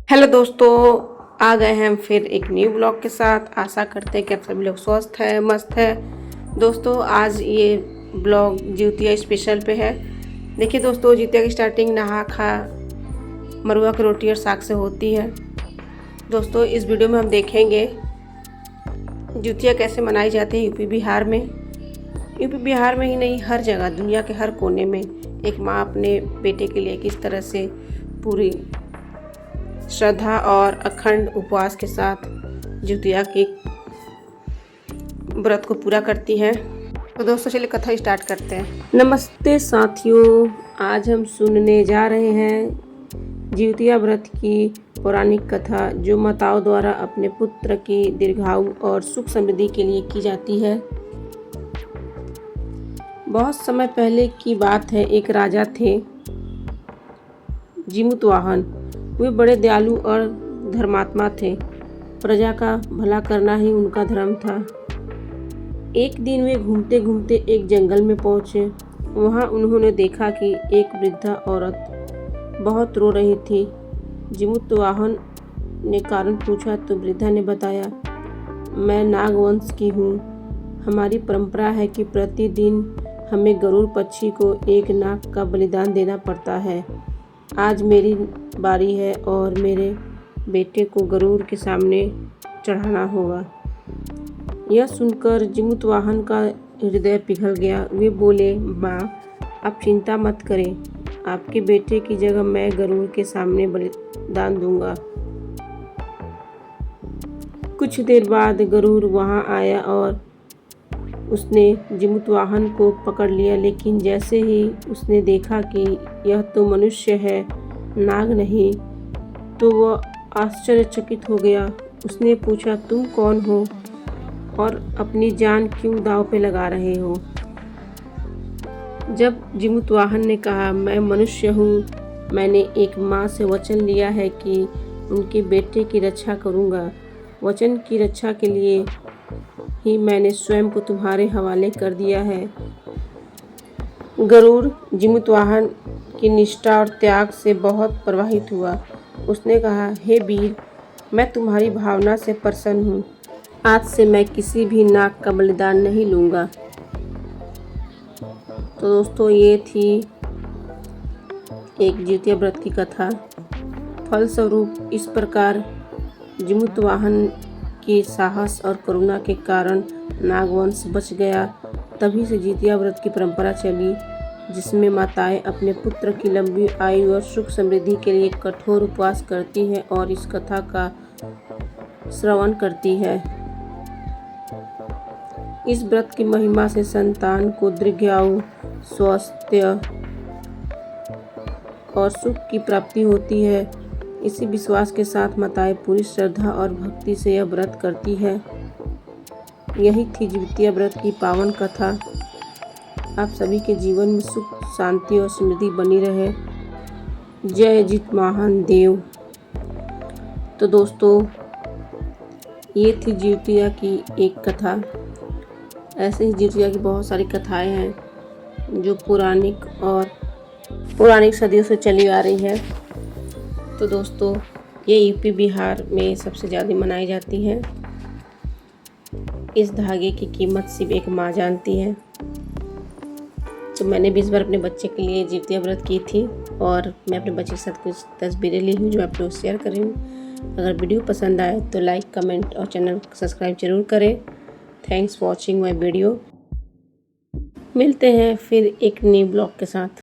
Hello दोस्तों, आ गए हैं हम फिर एक न्यू ब्लॉग के साथ। आशा करते हैं कि आप सभी लोग स्वस्थ हैं, मस्त है। दोस्तों आज ये ब्लॉग जिउतिया स्पेशल पे है। देखिए दोस्तों, जिउतिया की स्टार्टिंग नहा खा मरुआ की रोटी और साग से होती है। दोस्तों इस वीडियो में हम देखेंगे जिउतिया कैसे मनाई जाती है यूपी बिहार में। यूपी बिहार में ही नहीं, हर जगह दुनिया के हर कोने में एक माँ अपने बेटे के लिए किस तरह से पूरी श्रद्धा और अखंड उपवास के साथ जिउतिया की व्रत को पूरा करती है। तो दोस्तों चलिए कथा स्टार्ट करते हैं। नमस्ते साथियों, आज हम सुनने जा रहे हैं जिउतिया व्रत की पौराणिक कथा, जो माताओं द्वारा अपने पुत्र की दीर्घायु और सुख समृद्धि के लिए की जाती है। बहुत समय पहले की बात है, एक राजा थे जिमुतवाहन। वे बड़े दयालु और धर्मात्मा थे। प्रजा का भला करना ही उनका धर्म था। एक दिन वे घूमते घूमते एक जंगल में पहुंचे। वहां उन्होंने देखा कि एक वृद्धा औरत बहुत रो रही थी। जिमुतवाहन ने कारण पूछा तो वृद्धा ने बताया, मैं नागवंश की हूँ। हमारी परंपरा है कि प्रतिदिन हमें गरुड़ पक्षी को एक नाग का बलिदान देना पड़ता है। आज मेरी बारी है और मेरे बेटे को गरुड़ के सामने चढ़ाना होगा। यह सुनकर जिमुतवाहन का हृदय पिघल गया। वे बोले, माँ आप चिंता मत करें, आपके बेटे की जगह मैं गरुड़ के सामने बलिदान दूंगा। कुछ देर बाद गरुड़ वहां आया और उसने जिमुतवाहन को पकड़ लिया, लेकिन जैसे ही उसने देखा कि यह तो मनुष्य है, नाग नहीं, तो वह आश्चर्यचकित हो गया। उसने पूछा, तुम कौन हो और अपनी जान क्यों दांव पे लगा रहे हो? जब जिमुतवाहन ने कहा, मैं मनुष्य हूँ, मैंने एक माँ से वचन लिया है कि उनके बेटे की रक्षा करूँगा। वचन की रक्षा के लिए ही मैंने स्वयं को तुम्हारे हवाले कर दिया है। गरुड़ जिमुतवाहन की निष्ठा और त्याग से बहुत प्रभावित हुआ। उसने कहा, हे वीर, मैं तुम्हारी भावना से प्रसन्न हूँ। आज से मैं किसी भी नाग का बलिदान नहीं लूँगा। तो दोस्तों ये थी एक जिउतिया व्रत की कथा। फलस्वरूप इस प्रकार जिमुतवाहन की साहस और करुणा के कारण नागवंश बच गया। तभी से जिउतिया व्रत की परंपरा चली, जिसमें माताएं अपने पुत्र की लंबी आयु और सुख समृद्धि के लिए कठोर उपवास करती हैं और इस कथा का श्रवण करती है। इस व्रत की महिमा से संतान को दीर्घायु, स्वास्थ्य और सुख की प्राप्ति होती है। इसी विश्वास के साथ माताएं पूरी श्रद्धा और भक्ति से यह व्रत करती है। यही थी जिउतिया व्रत की पावन कथा। आप सभी के जीवन में सुख, शांति और समृद्धि बनी रहे। जय जितवाहन देव। तो दोस्तों ये थी जिउतिया की एक कथा। ऐसे ही जिउतिया की बहुत सारी कथाएं हैं जो पौराणिक सदियों से चली आ रही है। तो दोस्तों ये यूपी बिहार में सबसे ज़्यादा मनाई जाती है। इस धागे की कीमत सिर्फ एक माँ जानती है। तो मैंने भी इस बार अपने बच्चे के लिए जिउतिया व्रत की थी और मैं अपने बच्चे के साथ कुछ तस्वीरें ली हूँ जो आप लोग शेयर कर रही हूँ। अगर वीडियो पसंद आए तो लाइक, कमेंट और चैनल सब्सक्राइब जरूर करें। Thanks for watching my video. मिलते हैं फिर एक न्यू ब्लॉग के साथ।